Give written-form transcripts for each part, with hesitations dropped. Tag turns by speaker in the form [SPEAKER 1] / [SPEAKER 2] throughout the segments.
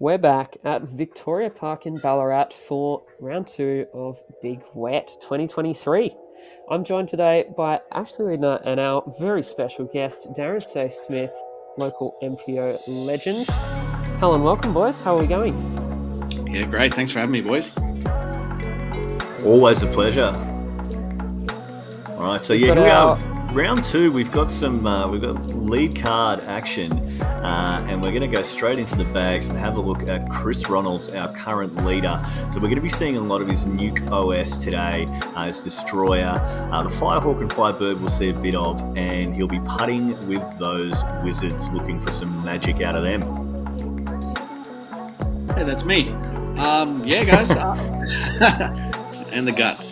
[SPEAKER 1] We're back at Victoria Park in Ballarat for round 2 of Big Wet 2023. I'm joined today by Ashley Redner and our very special guest, Darren Say Smith, local MPO legend. Hello and welcome, boys. How are we going?
[SPEAKER 2] Yeah, great. Thanks for having me, boys.
[SPEAKER 3] Always a pleasure. All right, so here we are. Round 2, we've got lead card action, and we're going to go straight into the bags and have a look at Chris Ronalds, our current leader. So we're going to be seeing a lot of his Nuke OS today, his Destroyer. The Firehawk and Firebird we'll see a bit of, and he'll be putting with those Wizards, looking for some magic out of them.
[SPEAKER 2] Hey, that's me. Yeah, guys. And the gut.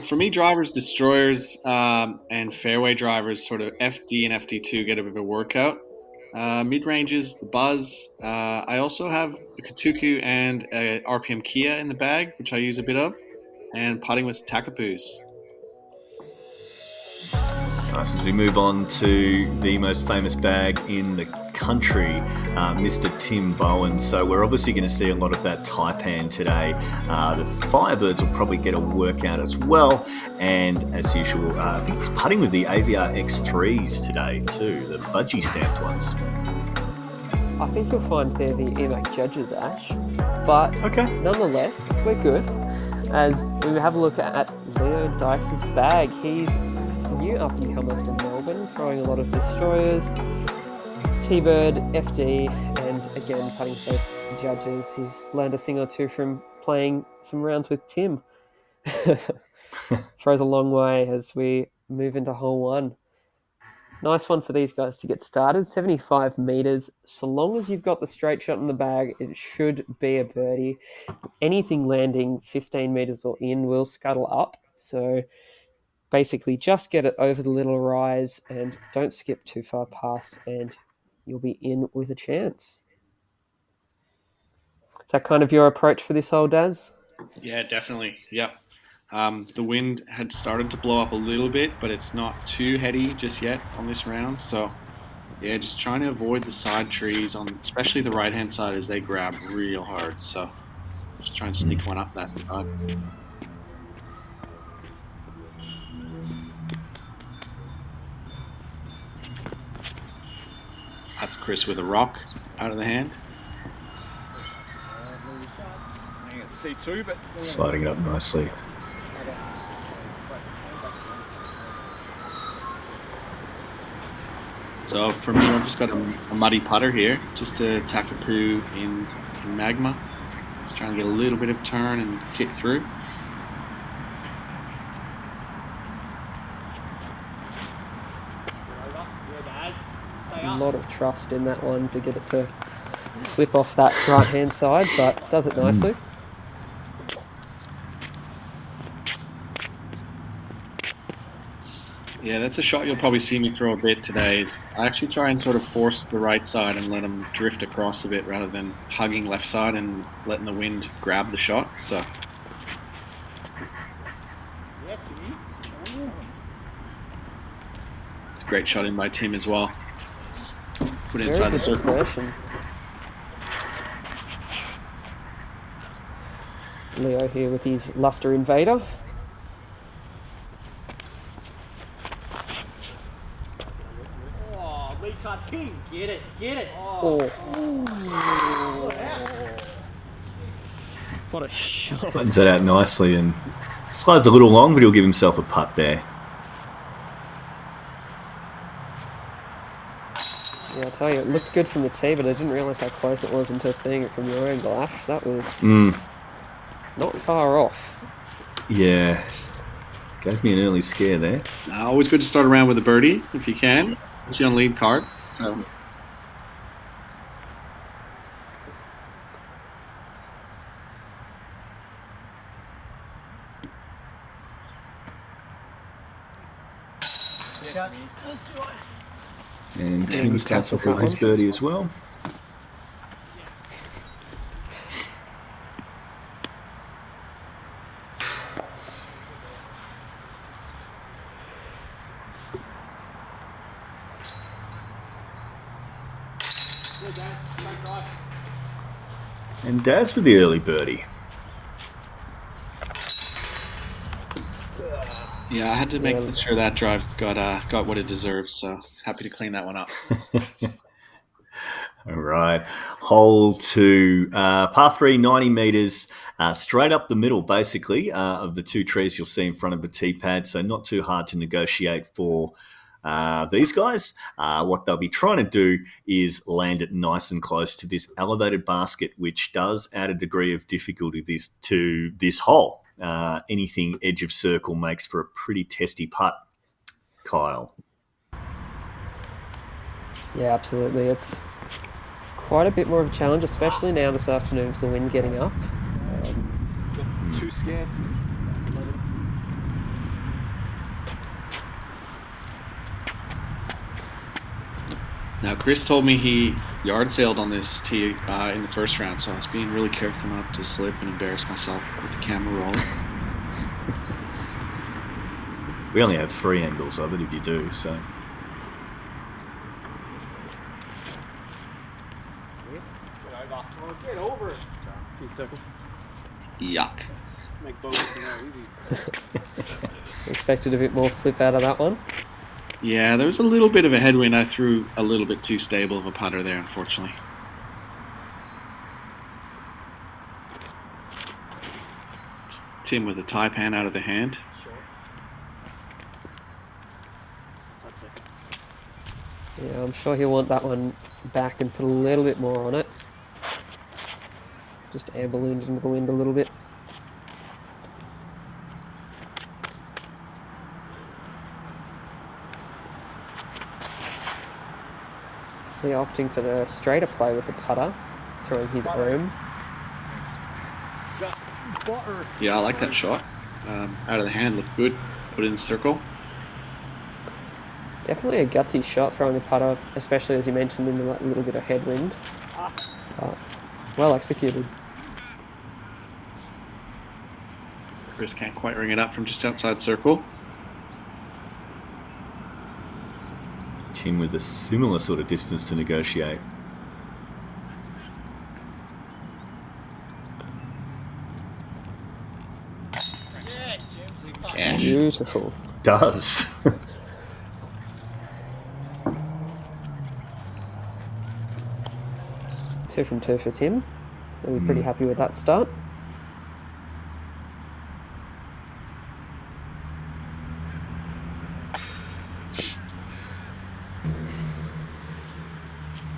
[SPEAKER 2] For me, drivers, destroyers, and fairway drivers, sort of FD and FD2 get a bit of a workout. Mid-ranges, the Buzz. I also have a Katuku and a RPM Kia in the bag, which I use a bit of, and putting with Takapoos.
[SPEAKER 3] Nice. As we move on to the most famous bag in the country, Mr. Tim Bowen. So we're obviously going to see a lot of that Taipan today. The Firebirds will probably get a workout as well. And as usual, I think he's putting with the AVR X3s today too, the budgie stamped ones.
[SPEAKER 1] I think you'll find they're the EMAC judges, Ash. But nonetheless, we're good. As we have a look at Leo Dykes' bag, he's a new up-and-comer from Melbourne, throwing a lot of destroyers, T-Bird, FD, and again, putting both judges. He's learned a thing or two from playing some rounds with Tim. Throws a long way as we move into hole 1. Nice one for these guys to get started. 75 metres. So long as you've got the straight shot in the bag, it should be a birdie. Anything landing 15 metres or in will scuttle up. So basically just get it over the little rise and don't skip too far past, and you'll be in with a chance. Is that kind of your approach for this hole, Daz?
[SPEAKER 2] Yeah, definitely. Yep. The wind had started to blow up a little bit, but it's not too heady just yet on this round. So, yeah, just trying to avoid the side trees, on especially the right-hand side, as they grab real hard. So, just try and sneak one up that side. That's Chris with a rock out of the hand.
[SPEAKER 4] C2, but
[SPEAKER 3] sliding it up nicely.
[SPEAKER 2] So for me, I've just got a muddy putter here, just to Takapu in magma. Just trying to get a little bit of turn and kick through.
[SPEAKER 1] A lot of trust in that one to get it to flip off that right-hand side, but does it nicely.
[SPEAKER 2] Yeah, that's a shot you'll probably see me throw a bit today. Is I actually try and sort of force the right side and let them drift across a bit rather than hugging left side and letting the wind grab the shot. So. It's a great shot in by Tim as well. Put it inside the circle.
[SPEAKER 1] Leo here with his Luster Invader.
[SPEAKER 4] oh, Lee cut Tim. Get it.
[SPEAKER 1] Oh.
[SPEAKER 4] What a shot.
[SPEAKER 3] Buttons that out nicely and slides a little long, but he'll give himself a putt there.
[SPEAKER 1] Yeah, I'll tell you, it looked good from the tee, but I didn't realise how close it was until seeing it from your angle, Ash. That was not far off.
[SPEAKER 3] Yeah. Gave me an early scare there.
[SPEAKER 2] Always good to start around with a birdie, if you can. Especially on lead card. So.
[SPEAKER 3] And Tim starts off with his birdie as well. And Daz with the early birdie.
[SPEAKER 2] Yeah, I had to make sure that drive got what it deserves, so happy to clean that one up.
[SPEAKER 3] All right. Hole 2, par 3, 90 metres, straight up the middle, basically, of the two trees you'll see in front of the tee pad, so not too hard to negotiate for these guys. What they'll be trying to do is land it nice and close to this elevated basket, which does add a degree of difficulty to this hole. Anything edge of circle makes for a pretty testy putt, Kyle.
[SPEAKER 1] Yeah, absolutely. It's quite a bit more of a challenge, especially now this afternoon with the wind getting up.
[SPEAKER 4] Too scared.
[SPEAKER 2] Now, Chris told me he yard sailed on this tee in the first round, so I was being really careful not to slip and embarrass myself with the camera rolling.
[SPEAKER 3] We only have 3 angles of it if you do, so...
[SPEAKER 4] Get over it. Circle.
[SPEAKER 2] Yuck.
[SPEAKER 4] Make both easy.
[SPEAKER 1] Expected a bit more flip out of that one.
[SPEAKER 2] Yeah, there was a little bit of a headwind. I threw a little bit too stable of a putter there, unfortunately. Tim with a tie pan out of the hand.
[SPEAKER 1] Yeah, I'm sure he'll want that one back and put a little bit more on it. Just air ballooned into the wind a little bit. They're opting for the straighter play with the putter, throwing his arm.
[SPEAKER 2] Yeah, I like that shot. Out of the hand, looked good. Put it in the circle.
[SPEAKER 1] Definitely a gutsy shot throwing the putter, especially as you mentioned in that little bit of headwind. But well executed.
[SPEAKER 2] Chris can't quite ring it up from just outside circle.
[SPEAKER 3] Tim with a similar sort of distance to negotiate.
[SPEAKER 2] Cash.
[SPEAKER 1] Beautiful.
[SPEAKER 3] Does.
[SPEAKER 1] Two from two for Tim. We'll be pretty happy with that start.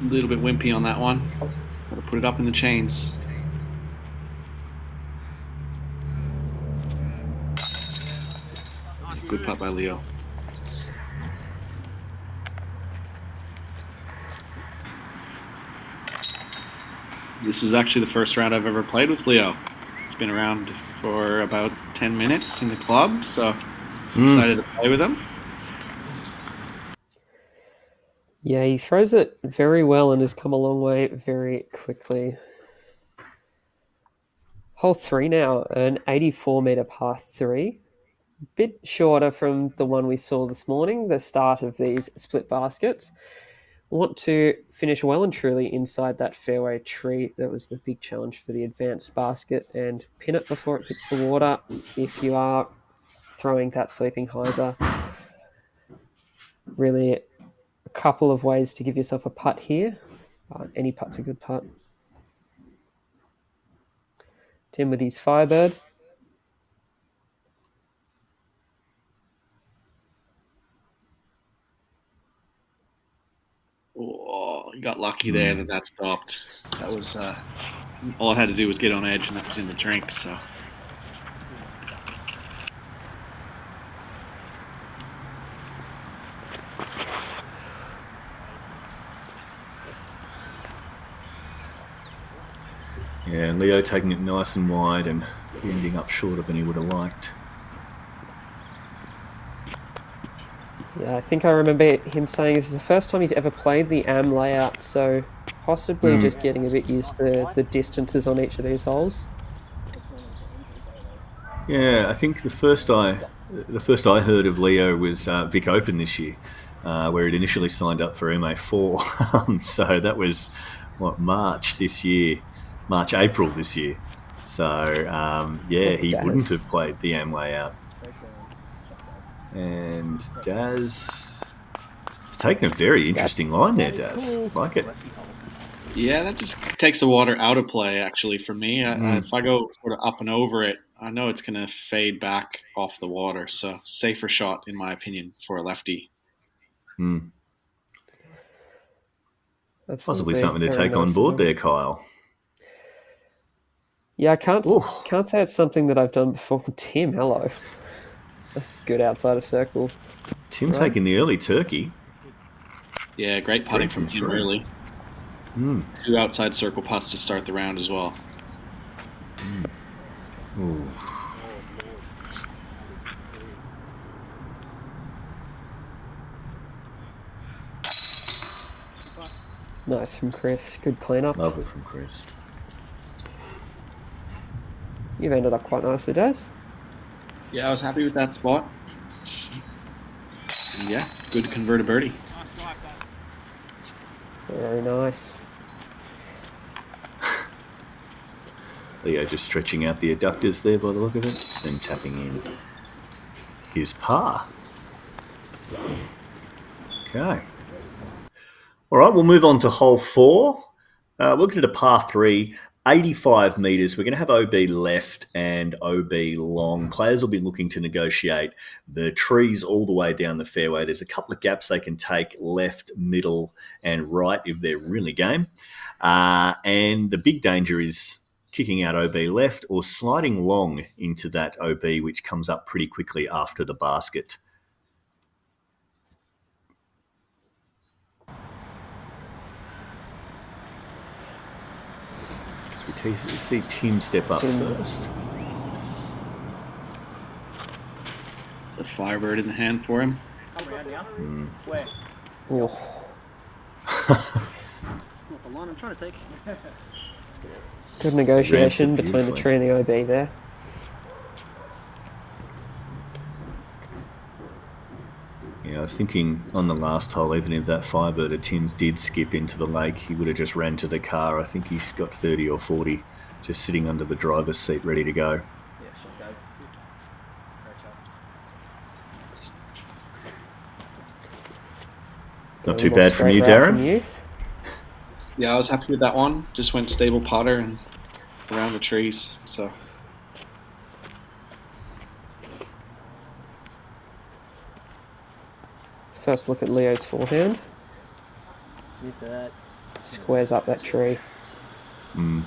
[SPEAKER 2] A little bit wimpy on that one. Gotta put it up in the chains. Good putt by Leo. This was actually the first round I've ever played with Leo. It's been around for about 10 minutes in the club, so I'm excited to play with him.
[SPEAKER 1] Yeah, he throws it very well and has come a long way very quickly. Hole 3 now, an 84-metre par 3. Bit shorter from the one we saw this morning, the start of these split baskets. Want to finish well and truly inside that fairway tree. That was the big challenge for the advanced basket, and pin it before it hits the water if you are throwing that sweeping hyzer. Really a couple of ways to give yourself a putt here. Any putt's a good putt. Tim with his Firebird.
[SPEAKER 2] Oh, you got lucky there that stopped. That was all I had to do was get on edge, and that was in the drink. So.
[SPEAKER 3] Yeah, and Leo taking it nice and wide and ending up shorter than he would have liked.
[SPEAKER 1] Yeah, I think I remember him saying this is the first time he's ever played the AM layout, so possibly just getting a bit used to the distances on each of these holes.
[SPEAKER 3] Yeah, I think the first I heard of Leo was Vic Open this year, where he'd initially signed up for MA4. So that was March this year. March, April this year. So, he
[SPEAKER 1] Daz.
[SPEAKER 3] wouldn't have played the Amway out. And Daz... It's taken a very interesting line there, Daz. Like it.
[SPEAKER 2] Yeah, that just takes the water out of play, actually, for me. If I go sort of up and over it, I know it's going to fade back off the water. So, safer shot, in my opinion, for a lefty.
[SPEAKER 3] Possibly something to take on board there, Kyle.
[SPEAKER 1] Yeah, I can't say it's something that I've done before. Tim, hello. That's good outside of circle.
[SPEAKER 3] Tim taking the early turkey.
[SPEAKER 2] Yeah, great putting from Tim, really. 2 outside circle putts to start the round as well.
[SPEAKER 1] Nice from Chris. Good cleanup.
[SPEAKER 3] Lovely from Chris.
[SPEAKER 1] You've ended up quite nicely, Daz.
[SPEAKER 2] Yeah, I was happy with that spot. And yeah, good to convert a birdie.
[SPEAKER 1] Very nice.
[SPEAKER 3] Leo just stretching out the adductors there by the look of it and tapping in his par. Okay. All right, we'll move on to hole 4. We're looking at a par 3, 85 metres. We're going to have OB left and OB long. Players will be looking to negotiate the trees all the way down the fairway. There's a couple of gaps they can take left, middle, and right if they're really game. And the big danger is kicking out OB left or sliding long into that OB, which comes up pretty quickly after the basket. So we see Tim step up first.
[SPEAKER 2] It's a firebird in the hand for him.
[SPEAKER 4] Where?
[SPEAKER 1] Oh.
[SPEAKER 4] Not the line I'm trying to take.
[SPEAKER 1] Good negotiation
[SPEAKER 3] Ramps it
[SPEAKER 1] between the tree and the OB there.
[SPEAKER 3] Yeah, I was thinking on the last hole, even if that firebird of Tim's did skip into the lake, he would have just ran to the car. I think he's got 30 or 40 just sitting under the driver's seat ready to go. Not too bad from you, Darren.
[SPEAKER 2] Yeah, I was happy with that one. Just went stable putter and around the trees. So
[SPEAKER 1] First look at Leo's forehand. Squares up that tree.
[SPEAKER 2] I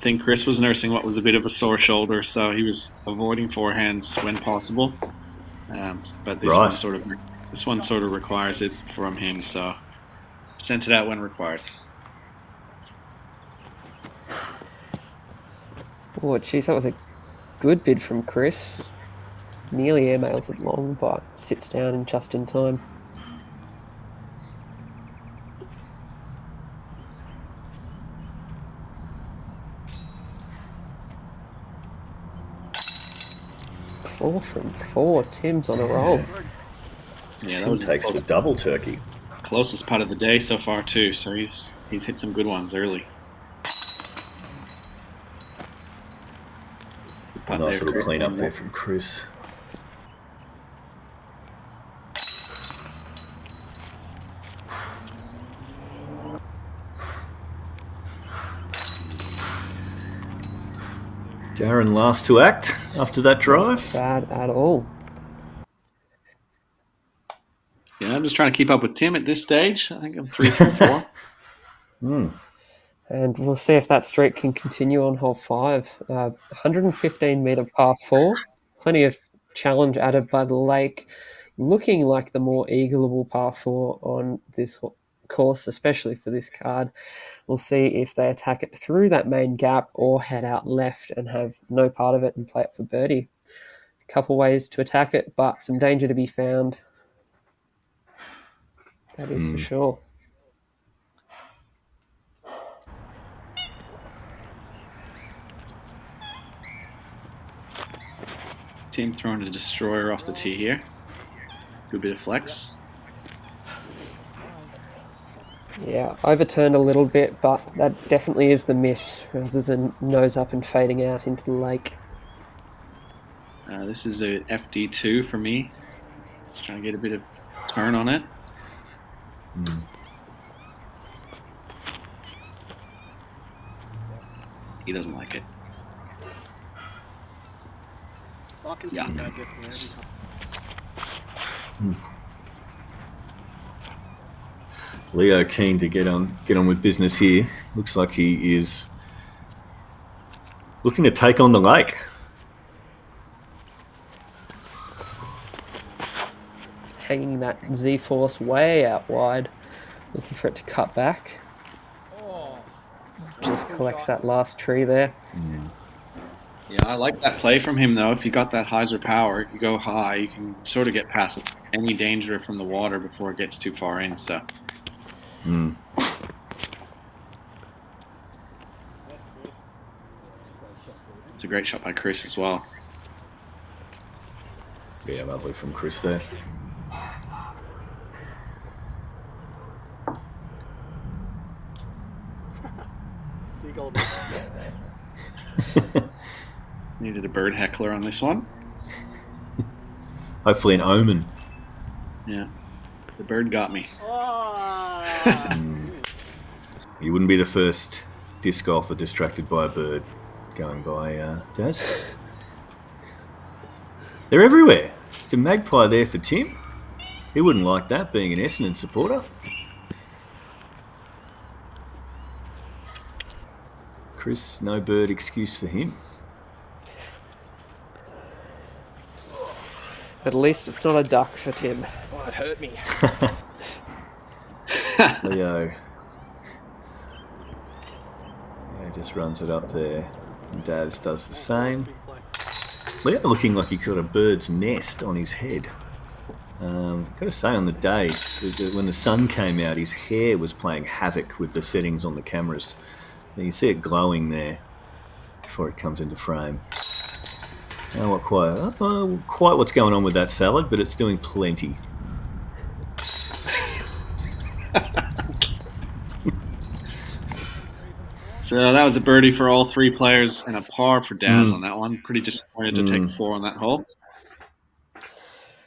[SPEAKER 2] think Chris was nursing what was a bit of a sore shoulder, so he was avoiding forehands when possible. But this one sort of requires it from him, so sent it out when required.
[SPEAKER 1] Oh, geez, that was a good bid from Chris. Nearly airmails it long, but sits down and just in time. Four from 4. Tim's on a roll.
[SPEAKER 2] Yeah,
[SPEAKER 3] Tim takes the double turkey.
[SPEAKER 2] Closest putt of the day so far too. So he's hit some good ones early.
[SPEAKER 3] Nice little clean up there from Chris. Darren last to act after that drive.
[SPEAKER 1] Bad at all.
[SPEAKER 2] Yeah, I'm just trying to keep up with Tim at this stage. I think I'm 3 through 4.
[SPEAKER 1] And we'll see if that streak can continue on hole 5. 115 metre par 4. Plenty of challenge added by the lake. Looking like the more eagleable par 4 on this course, especially for this card. We'll see if they attack it through that main gap or head out left and have no part of it and play it for birdie. A couple ways to attack it, but some danger to be found. That is for sure.
[SPEAKER 2] Tim throwing a destroyer off the tee here. Do a bit of flex.
[SPEAKER 1] Yeah, overturned a little bit, but that definitely is the miss rather than nose up and fading out into the lake.
[SPEAKER 2] This is a FD2 for me. Just trying to get a bit of turn on it. He doesn't like it. Yeah.
[SPEAKER 3] Leo keen to get on with business here. Looks like he is looking to take on the lake.
[SPEAKER 1] Hanging that Z-force way out wide, looking for it to cut back. Just collects that last tree there.
[SPEAKER 2] Yeah, I like that play from him, though. If you got that hyzer power, you go high, you can sort of get past any danger from the water before it gets too far in. So, it's a great shot by Chris as well.
[SPEAKER 3] Yeah, lovely from Chris there.
[SPEAKER 2] Needed a bird heckler on this one.
[SPEAKER 3] Hopefully an omen.
[SPEAKER 2] Yeah, the bird got me.
[SPEAKER 3] You wouldn't be the first disc golfer distracted by a bird going by, Daz. They're everywhere. It's a magpie there for Tim. He wouldn't like that, being an Essendon supporter. Chris, no bird excuse for him.
[SPEAKER 1] At least it's not a duck for Tim.
[SPEAKER 4] Oh, it hurt me.
[SPEAKER 3] Leo. Yeah, just runs it up there. And Daz does the same. Leo looking like he got a bird's nest on his head. Got to say, on the day, when the sun came out, his hair was playing havoc with the settings on the cameras. You can see it glowing there before it comes into frame. Not quite what's going on with that salad, but it's doing plenty.
[SPEAKER 2] So that was a birdie for all three players and a par for Daz on that one. Pretty disappointed to take 4 on that hole.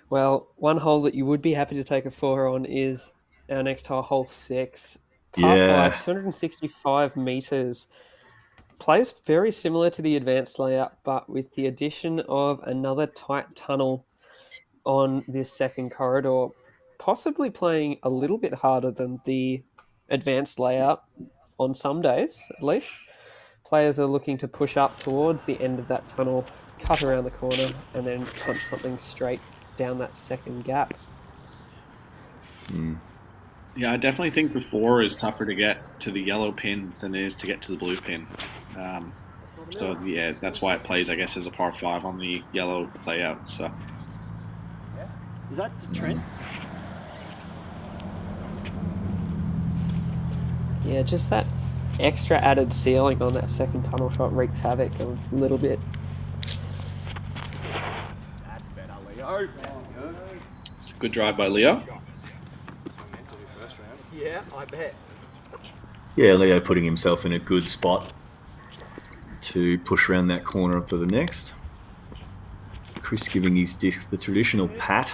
[SPEAKER 1] Well, one hole that you would be happy to take a 4 on is our next hole, hole 6. Par 5, 265 metres. Plays very similar to the advanced layout, but with the addition of another tight tunnel on this second corridor, possibly playing a little bit harder than the advanced layout on some days, at least. Players are looking to push up towards the end of that tunnel, cut around the corner, and then punch something straight down that second gap.
[SPEAKER 2] Yeah, I definitely think the 4 is tougher to get to the yellow pin than it is to get to the blue pin. So, yeah, that's why it plays, I guess, as a par 5 on the yellow layout. So,
[SPEAKER 4] Is that the Trent?
[SPEAKER 1] Yeah, just that extra added ceiling on that second tunnel shot wreaks havoc a little bit.
[SPEAKER 4] That's better, Leo.
[SPEAKER 2] it's a good drive by Leo.
[SPEAKER 4] Yeah, I bet.
[SPEAKER 3] Yeah, Leo putting himself in a good spot to push around that corner for the next. Chris giving his disc the traditional pat.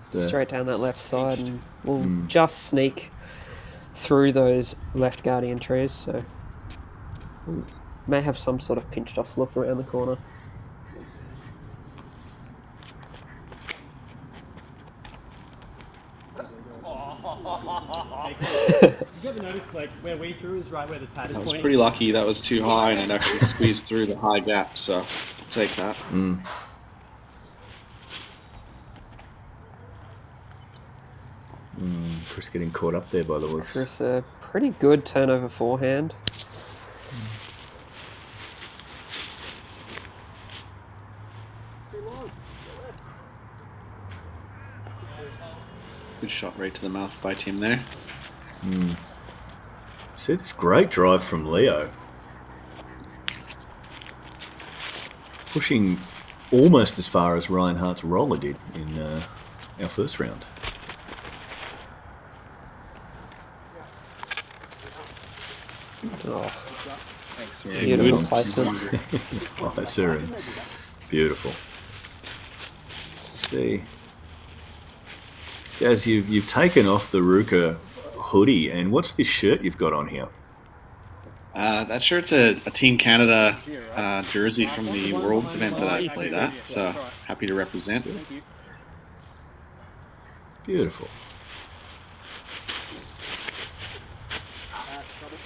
[SPEAKER 1] Straight down that left side, and we'll just sneak through those left guardian trees, so we may have some sort of pinched off look around the corner.
[SPEAKER 4] You ever notice, like, where we threw is right where the pad is
[SPEAKER 2] I was
[SPEAKER 4] pointing?
[SPEAKER 2] pretty lucky that was too high and it actually squeezed through the high gap. So, I'll take that.
[SPEAKER 3] Chris getting caught up there by the looks.
[SPEAKER 1] Chris, a pretty good turnover forehand.
[SPEAKER 2] Good shot right to the mouth by Tim there.
[SPEAKER 3] See this great drive from Leo. pushing almost as far as Ryan Hart's roller did in our first round.
[SPEAKER 1] Oh,
[SPEAKER 2] Thanks.
[SPEAKER 1] beautiful placement.
[SPEAKER 3] Oh, sorry. Beautiful. Let's see. Jazz, you've taken off the Ruka hoodie, and what's this shirt you've got on here?
[SPEAKER 2] That shirt's a Team Canada jersey from the Worlds event that I played at, so happy to represent.
[SPEAKER 3] Beautiful.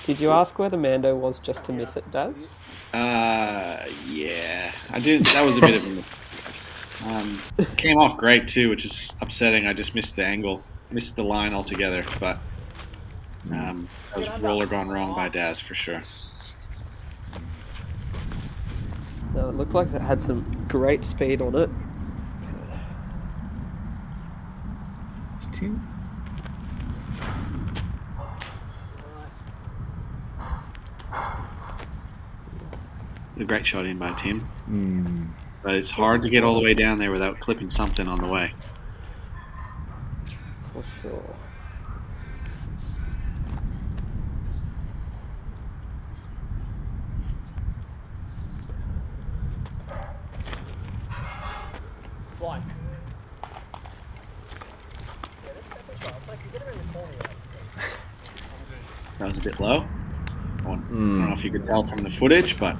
[SPEAKER 1] Did you ask where the Mando was just to miss it, Daz?
[SPEAKER 2] Yeah, I did. That was a bit of a came off great too, which is upsetting. I just missed the angle, missed the line altogether. But that was roller gone wrong by Daz for sure.
[SPEAKER 1] No, it looked like it had some great speed on it.
[SPEAKER 3] It's Tim.
[SPEAKER 2] A great shot in by Tim. But it's hard to get all the way down there without clipping something on the way.
[SPEAKER 1] For sure.
[SPEAKER 4] Slide.
[SPEAKER 2] That was a bit low. I don't know if you could tell from the footage, but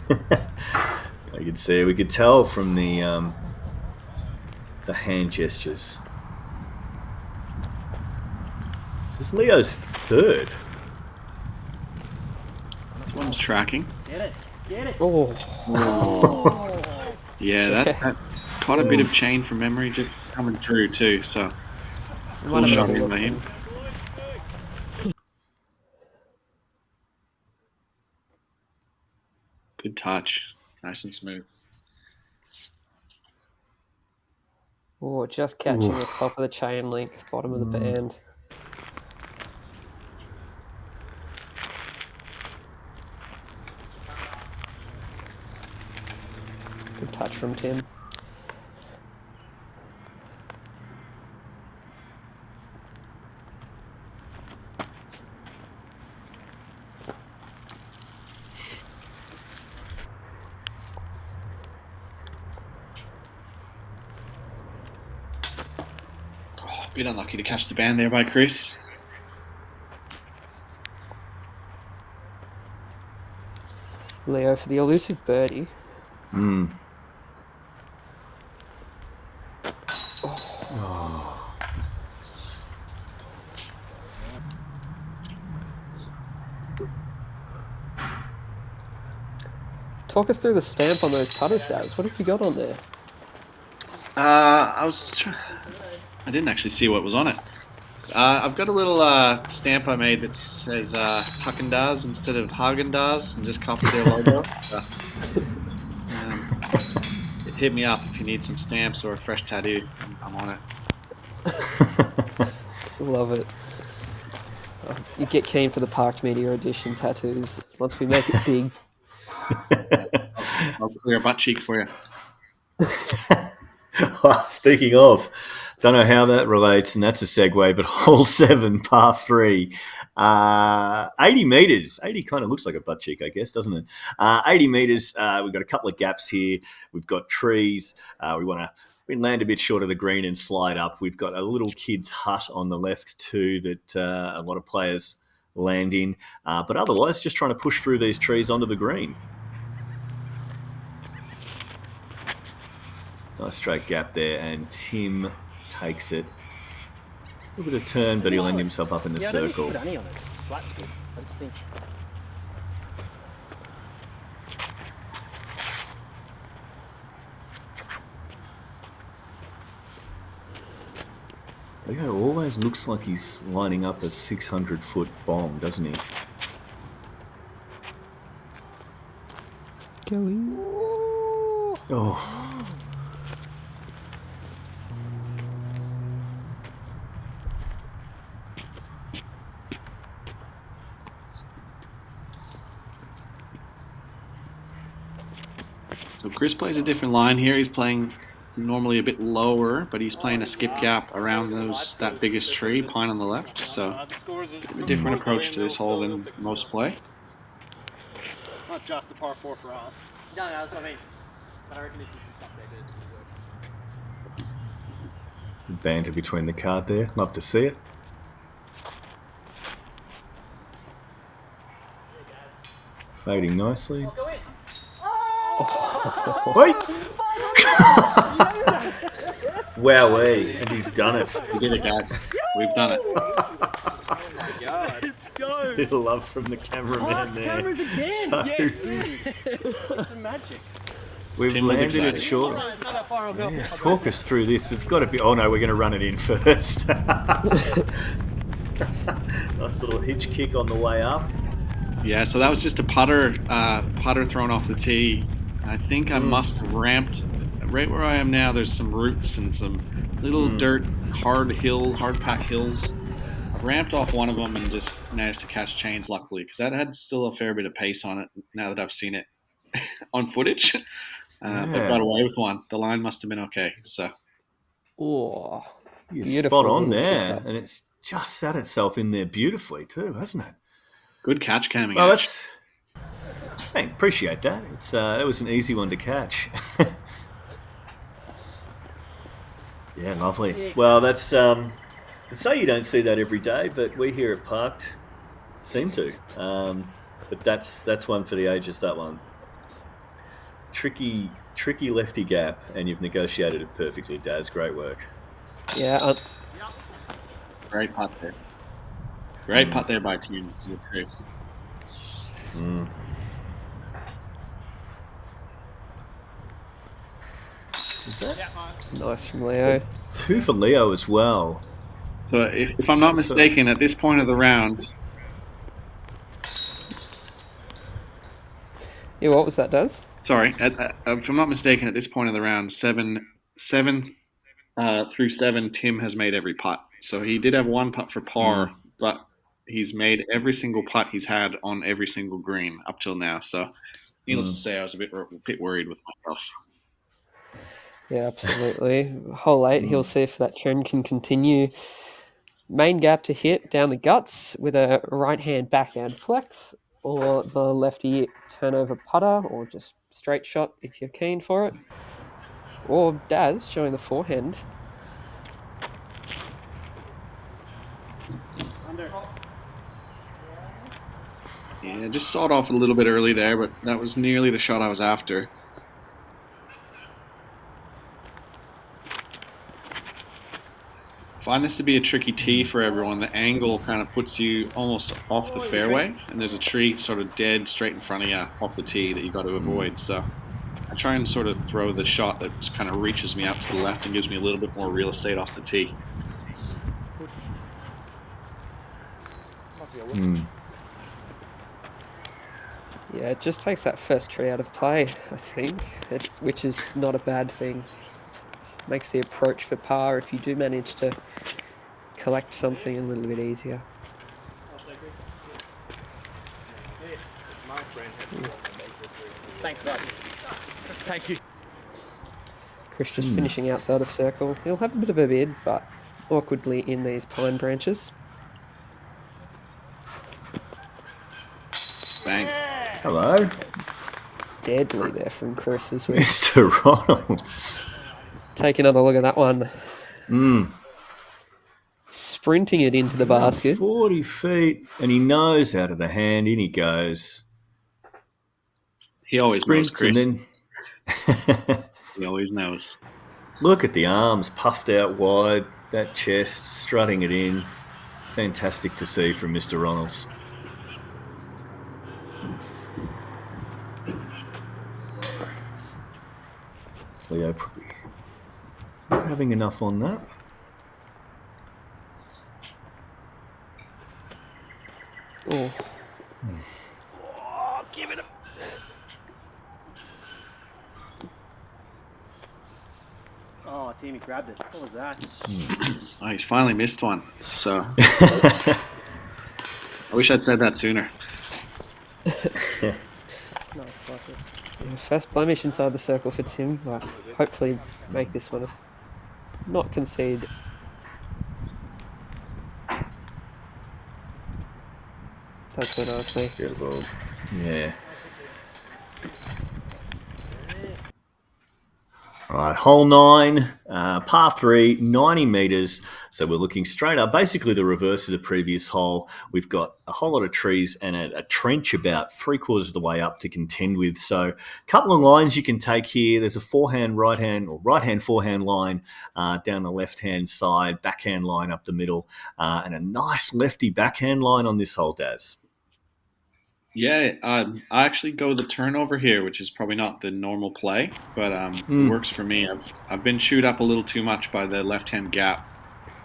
[SPEAKER 3] I could see. We could tell from the hand gestures. This is Leo's third.
[SPEAKER 2] this one's tracking.
[SPEAKER 4] Get it. Get it.
[SPEAKER 1] Oh,
[SPEAKER 2] Yeah, that caught a bit of chain from memory just coming through too. So cool
[SPEAKER 1] might have
[SPEAKER 2] shot
[SPEAKER 1] been
[SPEAKER 2] in by him. Good touch, nice and smooth.
[SPEAKER 1] oh, just catching the top of the chain link, bottom of the band. Good touch from Tim.
[SPEAKER 2] Bit unlucky to catch the band there by Chris.
[SPEAKER 1] Leo for the elusive birdie. Talk us through the stamp on those putters, Daz. What have you got on there?
[SPEAKER 2] I didn't actually see what was on it. I've got a little stamp I made that says Huckendaz instead of Hagendaz, and just copied their logo. Hit me up if you need some stamps or a fresh tattoo. I'm on it.
[SPEAKER 1] Love it. You get keen for the Parked Media edition tattoos once we make it big.
[SPEAKER 2] I'll clear a butt cheek for you.
[SPEAKER 3] Well, speaking of, don't know how that relates, and that's a segue, but hole 7, par 3, 80 metres. 80 kind of looks like a butt cheek, I guess, doesn't it? 80 metres. We've got a couple of gaps here. We've got trees. We land a bit short of the green and slide up. We've got a little kid's hut on the left too that a lot of players land in. But otherwise, just trying to push through these trees onto the green. Nice straight gap there, and Tim takes it. A little bit of turn, but he'll end himself up in the circle.
[SPEAKER 4] Put any on it. Just flat's good. I don't think.
[SPEAKER 3] Leo always looks like he's lining up a 600-foot bomb, doesn't he?
[SPEAKER 1] Going.
[SPEAKER 3] Oh.
[SPEAKER 2] So Chris plays a different line here. He's playing normally a bit lower, but he's playing a skip gap around that biggest tree, pine on the left. So a different approach to this hole than most play.
[SPEAKER 4] Not just a par 4 for us. No, that's what I mean. But I reckon if you do stuff there, it would work.
[SPEAKER 3] Banter between the card there. Love to see it. Fading nicely. Wait! Wowee, and he's done it.
[SPEAKER 2] We did it, guys. We've done it.
[SPEAKER 4] Let's go.
[SPEAKER 3] Bit of love from the cameraman there.
[SPEAKER 4] Cameras again.
[SPEAKER 3] So,
[SPEAKER 4] Yes. It's magic.
[SPEAKER 3] we've
[SPEAKER 2] Tim was
[SPEAKER 3] landed it
[SPEAKER 2] excited.
[SPEAKER 3] short.
[SPEAKER 4] It's not that far. I'll go.
[SPEAKER 3] Yeah, talk us through this. It's got to be. Oh no, we're going to run it in first. Nice little hitch kick on the way up.
[SPEAKER 2] Yeah, so that was just a putter thrown off the tee. I think I must have ramped right where I am now. There's some roots and some little dirt, hard pack hills. I ramped off one of them and just managed to catch chains, luckily, because that had still a fair bit of pace on it. Now that I've seen it on footage, but got away with one. The line must have been okay. So,
[SPEAKER 1] Oh,
[SPEAKER 3] You're
[SPEAKER 1] beautiful
[SPEAKER 3] spot on
[SPEAKER 1] little
[SPEAKER 3] there,
[SPEAKER 1] kick.
[SPEAKER 3] and it's just sat itself in there beautifully too, hasn't it?
[SPEAKER 2] good catch camming.
[SPEAKER 3] Well,
[SPEAKER 2] Ash.
[SPEAKER 3] hey, appreciate that. It's it was an easy one to catch. Yeah, lovely. Well, that's I'd say you don't see that every day, but we here at Parked seem to. But that's one for the ages. That one, tricky lefty gap, and you've negotiated it perfectly, Daz. Great work.
[SPEAKER 1] Yeah,
[SPEAKER 2] Great putt there. Great putt there by Tim.
[SPEAKER 3] Is that
[SPEAKER 1] nice from Leo.
[SPEAKER 3] 2 for Leo as well?
[SPEAKER 2] So if I'm not mistaken, at this point of the round,
[SPEAKER 1] Yeah, what was that, Daz?
[SPEAKER 2] sorry, if I'm not mistaken, at this point of the round, seven through 7, Tim has made every putt. So he did have one putt for par, but he's made every single putt he's had on every single green up till now. So needless to say, I was a bit worried with myself.
[SPEAKER 1] Yeah, absolutely. Hole 8, he'll see if that trend can continue. Main gap to hit down the guts with a right-hand backhand flex, or the lefty turnover putter, or just straight shot if you're keen for it. Or Daz showing the forehand.
[SPEAKER 2] Yeah, just sawed off a little bit early there, but that was nearly the shot I was after. Find this to be a tricky tee for everyone. The angle kind of puts you almost off the fairway, and there's a tree sort of dead straight in front of you off the tee that you've got to avoid. So I try and sort of throw the shot that just kind of reaches me out to the left and gives me a little bit more real estate off the tee.
[SPEAKER 1] Yeah, it just takes that first tree out of play, I think, which is not a bad thing. Makes the approach for par, if you do manage to collect something, a little bit easier.
[SPEAKER 4] Thanks, guys. Thank you.
[SPEAKER 1] Chris just finishing outside of circle. He'll have a bit of a bid, but awkwardly in these pine branches.
[SPEAKER 2] Bang.
[SPEAKER 3] Hello,
[SPEAKER 1] Deadly there from Chris as well.
[SPEAKER 3] Mr. Ronalds.
[SPEAKER 1] Take another look at that one. Sprinting it into the basket.
[SPEAKER 3] 40 feet, and he knows out of the hand. In he goes.
[SPEAKER 2] He always knows, Chris.
[SPEAKER 3] And then
[SPEAKER 2] He always knows.
[SPEAKER 3] look at the arms puffed out wide, that chest strutting it in. Fantastic to see from Mr. Ronalds. Leo probably not having enough on that.
[SPEAKER 1] Oh,
[SPEAKER 4] Give it a... Oh, Timmy grabbed it. What was that?
[SPEAKER 2] Oh, he's finally missed one. So I wish I'd said that sooner.
[SPEAKER 1] no, fuck it. Yeah, first blemish inside the circle for Tim. But hopefully make this one not concede. That's so nicely.
[SPEAKER 3] Beautiful. Yeah. All right, hole 9, par 3, 90 metres. So we're looking straight up, basically the reverse of the previous hole. We've got a whole lot of trees and a trench about 3/4 of the way up to contend with. So a couple of lines you can take here. There's a forehand, right-hand, forehand line down the left-hand side, backhand line up the middle, and a nice lefty backhand line on this hole, Daz.
[SPEAKER 2] Yeah, I actually go the turnover here, which is probably not the normal play, but it works for me. I've been chewed up a little too much by the left-hand gap,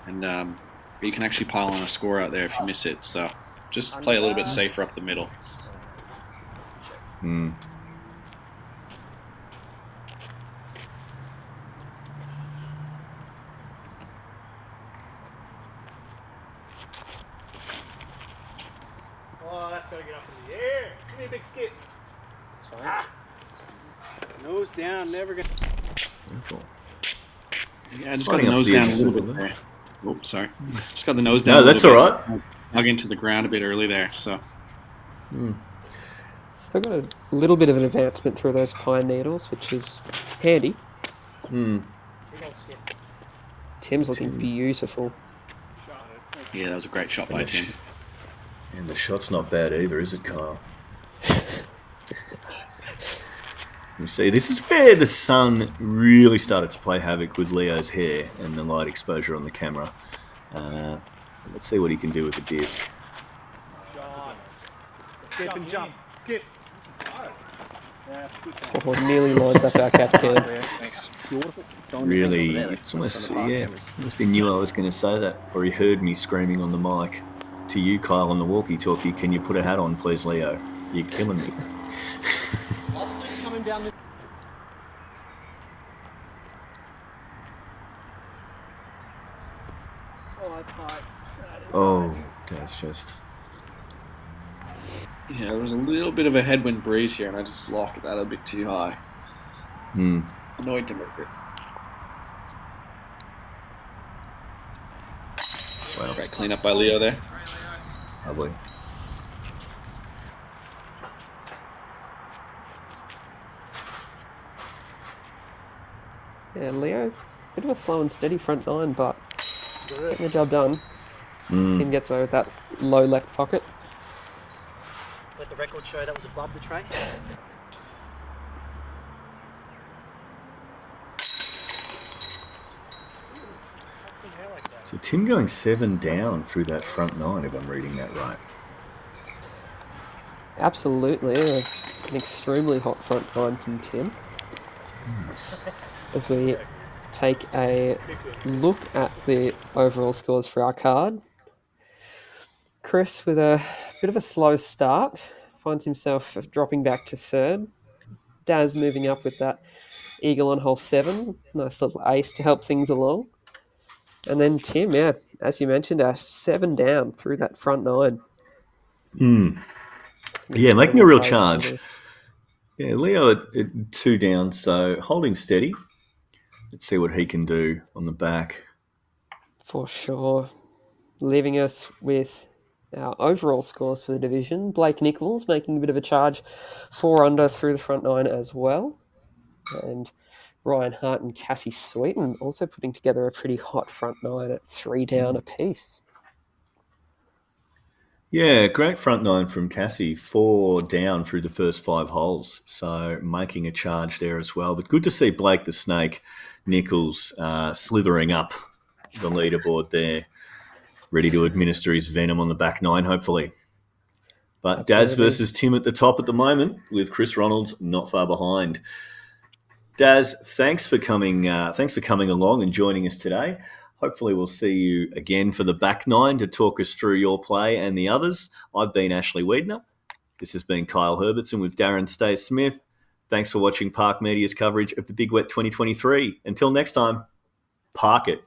[SPEAKER 2] and you can actually pile on a score out there if you miss it. So just play a little bit safer up the middle.
[SPEAKER 4] Oh, that's gotta get up in the air. Give me a big skip. That's fine. Ah. Nose down, never gonna.
[SPEAKER 3] Beautiful.
[SPEAKER 2] Yeah, I just got the nose down a little bit there. Oh, sorry. Just got the nose down.
[SPEAKER 3] No, that's all right.
[SPEAKER 2] Dug into the ground a bit early there, so.
[SPEAKER 1] Still got a little bit of an advancement through those pine needles, which is handy. Tim's looking beautiful.
[SPEAKER 2] Yeah, that was a great shot by Tim.
[SPEAKER 3] And the shot's not bad either, is it, Kyle? You see, this is where the sun really started to play havoc with Leo's hair and the light exposure on the camera. Let's see what he can do with the disc.
[SPEAKER 4] Skip and jump. Skip.
[SPEAKER 1] Oh, nearly lines up our catch can.
[SPEAKER 4] Thanks.
[SPEAKER 3] Really, it's almost, almost he knew I was going to say that, or he heard me screaming on the mic to you, Kyle, on the walkie-talkie, can you put a hat on, please, Leo? You're killing me.
[SPEAKER 4] Coming down the. Oh, that's hot.
[SPEAKER 3] Oh, that's just...
[SPEAKER 2] Yeah, there was a little bit of a headwind breeze here, and I just lofted that a bit too high. Annoyed to miss it.
[SPEAKER 3] Wow.
[SPEAKER 2] Great cleanup by Leo there.
[SPEAKER 3] Lovely.
[SPEAKER 1] Yeah, Leo, bit of a slow and steady front 9, but getting the job done. Tim gets away with that low left pocket.
[SPEAKER 4] Let the record show that was above the tray.
[SPEAKER 3] So Tim going 7 down through that front 9, if I'm reading that right.
[SPEAKER 1] Absolutely, an extremely hot front 9 from Tim. As we take a look at the overall scores for our card. Chris, with a bit of a slow start, finds himself dropping back to 3rd. Daz moving up with that eagle on hole 7. Nice little ace to help things along. And then Tim, yeah, as you mentioned, 7 down through that front 9.
[SPEAKER 3] Yeah, making a real charge. Yeah, Leo at 2 down, so holding steady. Let's see what he can do on the back.
[SPEAKER 1] For sure. Leaving us with our overall scores for the division. Blake Nichols making a bit of a charge, 4 under through the front 9 as well. And Ryan Hart and Cassie Sweeten also putting together a pretty hot front 9 at 3 down apiece.
[SPEAKER 3] Yeah, great front 9 from Cassie, 4 down through the first 5 holes. So making a charge there as well. But good to see Blake the Snake Nichols slithering up the leaderboard there, ready to administer his venom on the back 9, hopefully. But absolutely. Daz versus Tim at the top at the moment, with Chris Ronalds not far behind. Daz, thanks for coming along and joining us today. Hopefully we'll see you again for the back 9 to talk us through your play and the others. I've been Ashley Wiedner. This has been Kyle Herbertson with Darren Stace-Smith. Thanks for watching Park Media's coverage of the Big Wet 2023. Until next time, park it.